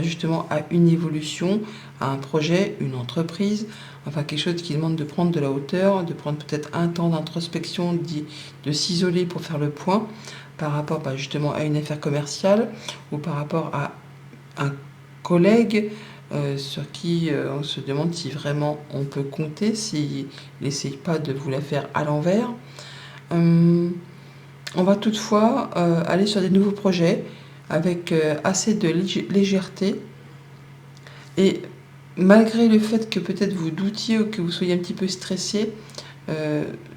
justement à une évolution, à un projet, une entreprise, enfin quelque chose qui demande de prendre de la hauteur, de prendre peut-être un temps d'introspection, de s'isoler pour faire le point par rapport justement à une affaire commerciale ou par rapport à un collègue sur qui on se demande si vraiment on peut compter, s'il n'essaye pas de vous la faire à l'envers. On va toutefois aller sur des nouveaux projets avec assez de légèreté et malgré le fait que peut-être vous doutiez ou que vous soyez un petit peu stressé,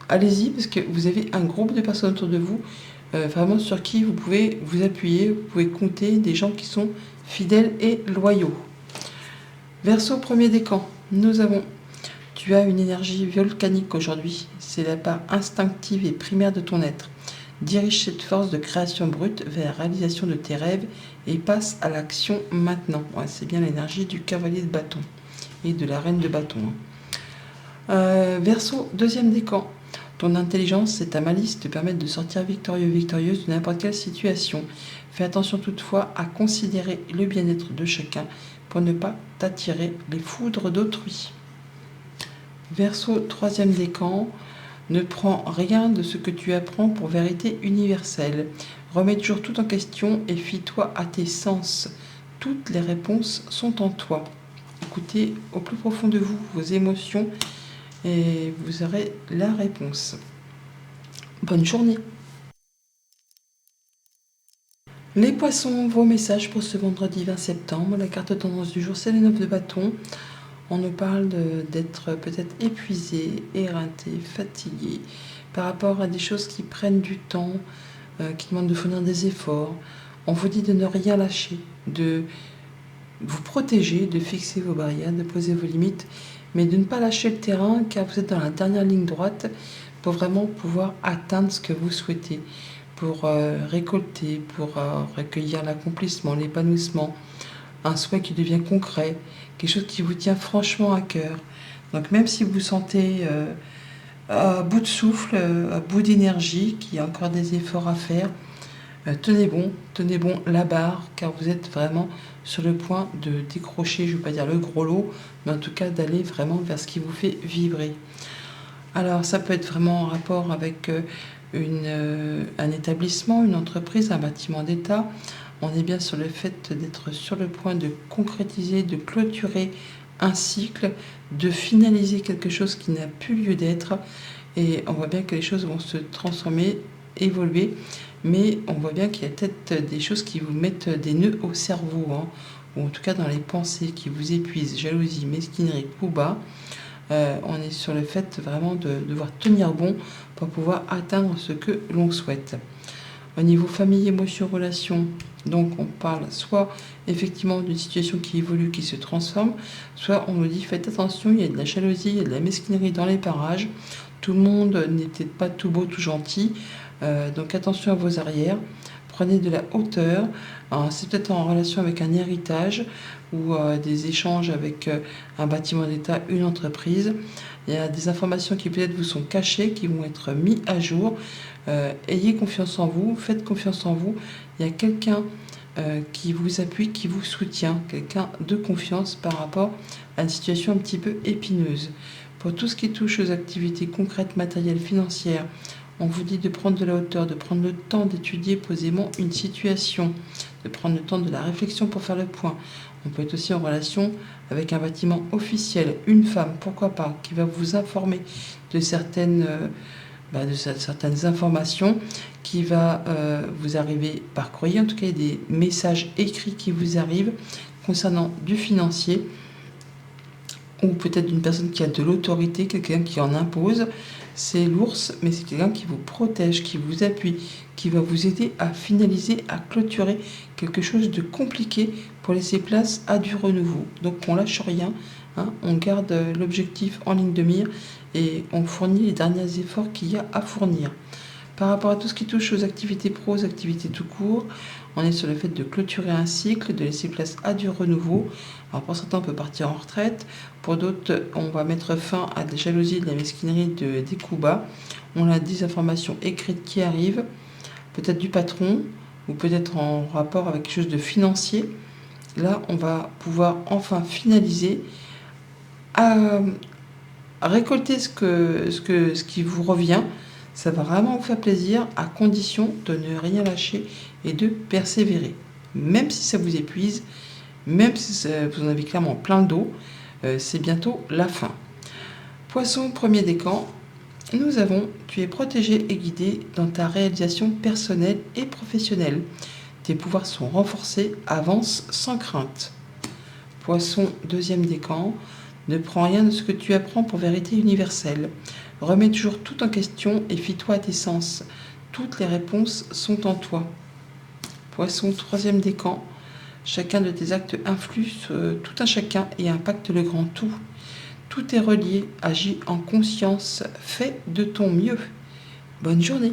allez-y parce que vous avez un groupe de personnes autour de vous vraiment sur qui vous pouvez vous appuyer, vous pouvez compter des gens qui sont fidèles et loyaux. Verseau, premier décan, tu as une énergie volcanique aujourd'hui, c'est la part instinctive et primaire de ton être. Dirige cette force de création brute vers la réalisation de tes rêves et passe à l'action maintenant. Ouais, c'est bien l'énergie du cavalier de bâton et de la reine de bâton. Verseau, deuxième décan. Ton intelligence et ta malice te permettent de sortir victorieux, victorieuse de n'importe quelle situation. Fais attention toutefois à considérer le bien-être de chacun pour ne pas t'attirer les foudres d'autrui. Verseau, troisième décan. Ne prends rien de ce que tu apprends pour vérité universelle. Remets toujours tout en question et fie-toi à tes sens. Toutes les réponses sont en toi. Écoutez au plus profond de vous vos émotions et vous aurez la réponse. Bonne journée. Les poissons, vos messages pour ce vendredi 20 septembre. La carte tendance du jour, c'est le 9 de bâton. On nous parle d'être peut-être épuisé, éreinté, fatigué par rapport à des choses qui prennent du temps, qui demandent de fournir des efforts. On vous dit de ne rien lâcher, de vous protéger, de fixer vos barrières, de poser vos limites, mais de ne pas lâcher le terrain car vous êtes dans la dernière ligne droite pour vraiment pouvoir atteindre ce que vous souhaitez, pour récolter, pour recueillir l'accomplissement, l'épanouissement, un souhait qui devient concret, quelque chose qui vous tient franchement à cœur. Donc même si vous vous sentez à bout de souffle, à bout d'énergie, qu'il y a encore des efforts à faire, tenez bon la barre, car vous êtes vraiment sur le point de décrocher, je ne veux pas dire le gros lot, mais en tout cas d'aller vraiment vers ce qui vous fait vibrer. Alors ça peut être vraiment en rapport avec un établissement, une entreprise, un bâtiment d'État. On est bien sur le fait d'être sur le point de concrétiser, de clôturer un cycle, de finaliser quelque chose qui n'a plus lieu d'être. Et on voit bien que les choses vont se transformer, évoluer, mais on voit bien qu'il y a peut-être des choses qui vous mettent des nœuds au cerveau, hein, ou en tout cas dans les pensées qui vous épuisent, jalousie, mesquinerie, coups bas. On est sur le fait vraiment de devoir tenir bon pour pouvoir atteindre ce que l'on souhaite. Au niveau famille, émotion, relation, donc on parle soit effectivement d'une situation qui évolue, qui se transforme, soit on nous dit faites attention, il y a de la jalousie, il y a de la mesquinerie dans les parages, tout le monde n'est peut-être pas tout beau, tout gentil, donc attention à vos arrières, prenez de la hauteur, c'est peut-être en relation avec un héritage ou des échanges avec un bâtiment d'État, une entreprise. Il y a des informations qui peut-être vous sont cachées, qui vont être mises à jour. Ayez confiance en vous, faites confiance en vous. Il y a quelqu'un qui vous appuie, qui vous soutient, quelqu'un de confiance par rapport à une situation un petit peu épineuse. Pour tout ce qui touche aux activités concrètes, matérielles, financières, on vous dit de prendre de la hauteur, de prendre le temps d'étudier posément une situation, de prendre le temps de la réflexion pour faire le point. On peut être aussi en relation avec un bâtiment officiel, une femme, pourquoi pas, qui va vous informer de certaines informations, qui va vous arriver par courrier. En tout cas, il y a des messages écrits qui vous arrivent concernant du financier, ou peut-être d'une personne qui a de l'autorité, quelqu'un qui en impose. C'est l'ours, mais c'est quelqu'un qui vous protège, qui vous appuie, qui va vous aider à finaliser, à clôturer quelque chose de compliqué pour laisser place à du renouveau. Donc on lâche rien, hein, on garde l'objectif en ligne de mire et on fournit les derniers efforts qu'il y a à fournir. Par rapport à tout ce qui touche aux activités pro, aux activités tout court, on est sur le fait de clôturer un cycle, de laisser place à du renouveau. Alors pour certains, on peut partir en retraite. Pour d'autres, on va mettre fin à de la jalousie, de la mesquinerie, des coups bas. On a des informations écrites qui arrivent, peut-être du patron, ou peut-être en rapport avec quelque chose de financier. Là, on va pouvoir enfin finaliser, à récolter ce qui vous revient. Ça va vraiment vous faire plaisir, à condition de ne rien lâcher et de persévérer. Même si ça vous épuise, même si vous en avez clairement plein le dos, c'est bientôt la fin. Poisson, premier décan, nous avons, tu es protégé et guidé dans ta réalisation personnelle et professionnelle. Tes pouvoirs sont renforcés, avance sans crainte. Poisson, deuxième décan, ne prends rien de ce que tu apprends pour vérité universelle. Remets toujours tout en question et fie-toi à tes sens. Toutes les réponses sont en toi. Poisson, troisième décan. Chacun de tes actes influe sur tout un chacun et impacte le grand tout. Tout est relié, agis en conscience, fais de ton mieux. Bonne journée.